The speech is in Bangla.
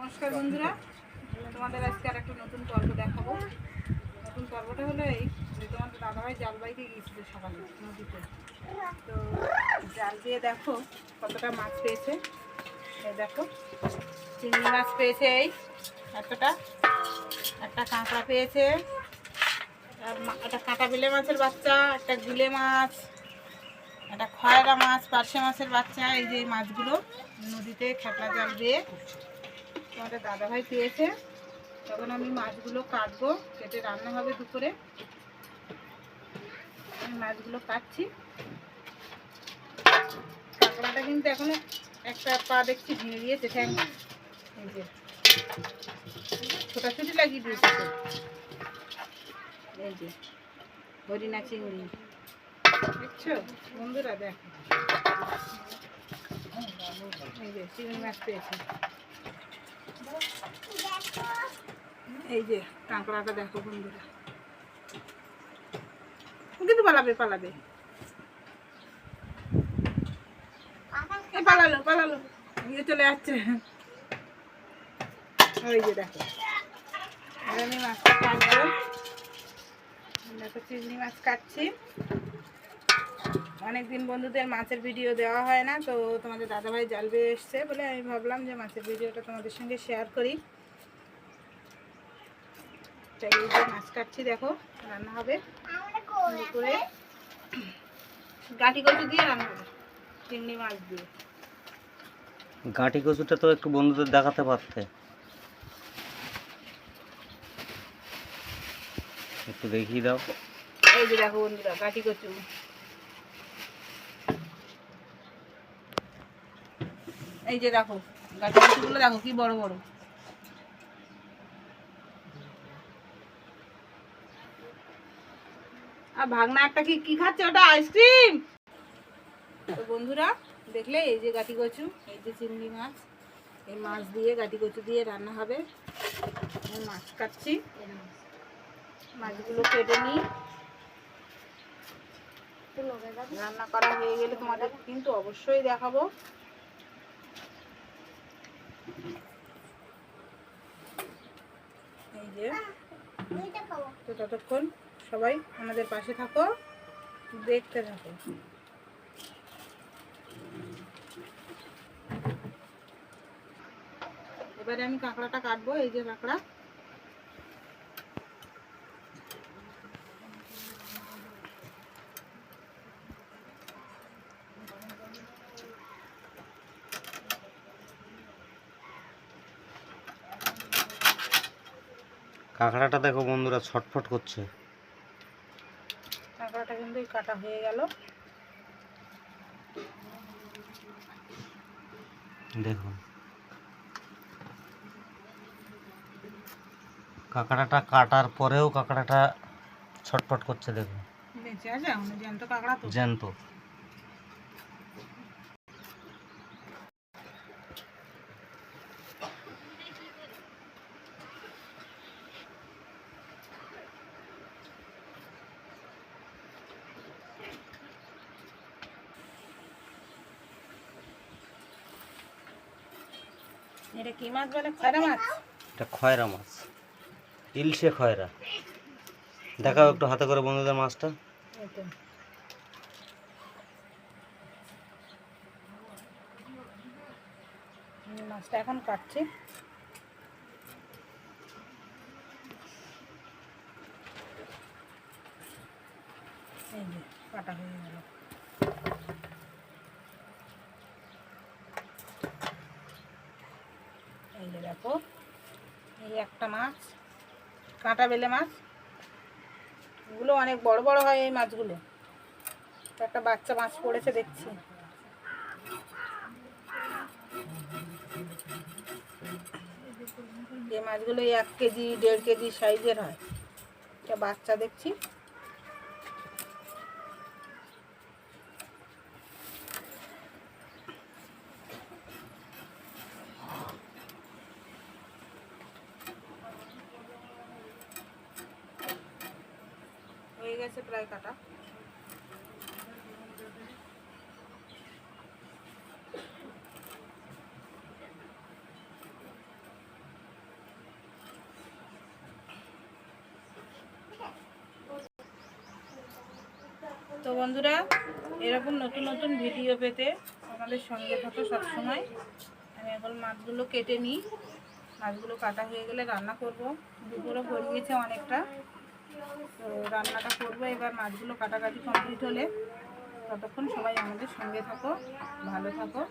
নমস্কার বন্ধুরা, তোমাদের আজকে আর একটা নতুন পর্ব দেখাবো। নতুন পর্বটা হলো এই যে তোমাদের দাদাভাই জাল বাইতে গিয়েছিল সকালে নদীতে। তো জাল দিয়ে দেখো কতটা মাছ পেয়েছে। এই দেখো চিংড়ি মাছ পেয়েছে, এই এতটা, একটা কাঁকড়া পেয়েছে, একটা কাঁটা বিলে মাছের বাচ্চা, একটা গুলে মাছ, একটা খয়রা মাছ, পার্শে মাছের বাচ্চা। এই যে মাছগুলো নদীতে খেপলা জাল দিয়ে তোমাদের দাদাভাই পেয়েছে। তখন আমি মাছগুলো কাটবো, কেটে রান্না হবে দুপুরে। আমি মাছগুলো কাটছি। কাঁকড়াটা কিন্তু এখনো একটা পা দেখছি ভেঙে দিয়েছে, ঠ্যাং। এই যে ছোটাছুটি লাগিয়ে দিয়েছে। এই যে হরিণা চিংড়ি দেখছো বন্ধুরা, দেখো এই যে চিংড়ি মাছ পেয়েছে। এই যে কাঁকড়াটা দেখো বন্ধুরা, কিন্তু পালাবে পালাবে, পালালো পালালো, নিয়ে চলে যাচ্ছে। ওই যে দেখো আমি মাছটা কাটবো। দেখো চিংড়ি মাছ কাটছি। অনেকদিন বন্ধুদের মাছের ভিডিও দেওয়া হয় না, তো তোমাদের দাদাভাই জাল বেয়ে এসছে বলে আমি ভাবলাম যে মাছের ভিডিওটা তোমাদের সঙ্গে শেয়ার করি। তাই এই যে মাছ কাটছি, দেখো রান্না হবে দুপুরে। গাঁটি কচু দিয়ে রান্না হবে, চিংড়ি মাছ দিয়ে। গাঁটি কচুটা তো একটু বন্ধুদের দেখাতে পারতে, একটু দেখিয়ে দাও। এই যে দেখো বন্ধুরা গাঁটি কচু। এই যে দেখো গাঁটি কচুগুলো দেখো কি বড় বড়। আর ভাগনা একটা কি খাচ্ছে, ওটা আইসক্রিম। তো বন্ধুরা দেখলে এই যে গাঁটি কচু, এই যে চিংড়ি মাছ, এই মাছ দিয়ে গাঁটি কচু দিয়ে রান্না হবে। আমি মাছ কাটছি, মাছগুলো কেটে নিই। রান্না করা হয়ে গেলে তোমাদের কিন্তু অবশ্যই দেখাবো। এই যে তো ততক্ষণ সবাই আমাদের পাশে থাকো, দেখতে থাকো। এবারে আমি কাঁকড়াটা কাটবো। এই যে কাঁকড়া, কাঁকড়াটা দেখো বন্ধুরা ছটফট করছে। কাঁকড়াটা কিন্তু কাটা হয়ে গেল। দেখুন কাঁকড়াটা কাটার পরেও কাঁকড়াটা ছটফট করছে, দেখুন বেঁচে আছে, জ্যান্ত কাঁকড়া তো। জ্যান্ত। এটা কি মাছ বলে? খয়রা মাছ। এটা খয়রা মাছ, ইলশে খয়রা। দেখাও একটু হাতে করে বন্ধুদের মাছটা। মাছটা এখন কাটছি। এই যে কাটা হয়ে গেল। এই যে দেখো এই একটা মাছ, কাঁটা বেলে মাছ। এগুলো অনেক বড় বড় হয় এই মাছগুলো। একটা বাচ্চা মাছ পড়েছে দেখছি। এই মাছগুলো 1 কেজি 1.5 কেজি সাইজের হয়। একটা বাচ্চা দেখছি। হয়ে গেছে প্রায় কাটা। তো বন্ধুরা, এরকম নতুন নতুন ভিডিও পেতে আমাদের সঙ্গে থাকো সবসময়। আমি এখন মাছগুলো কেটে নিই। মাছগুলো কাটা হয়ে গেলে রান্না করব। দুপুরও গড়িয়েছে অনেকটা, তো রান্নাটা করবো এবার। মাছগুলো কাটাকাটি কমপ্লিট হলে ততক্ষণ সবাই আমাদের সঙ্গে থাকো, ভালো থাকো।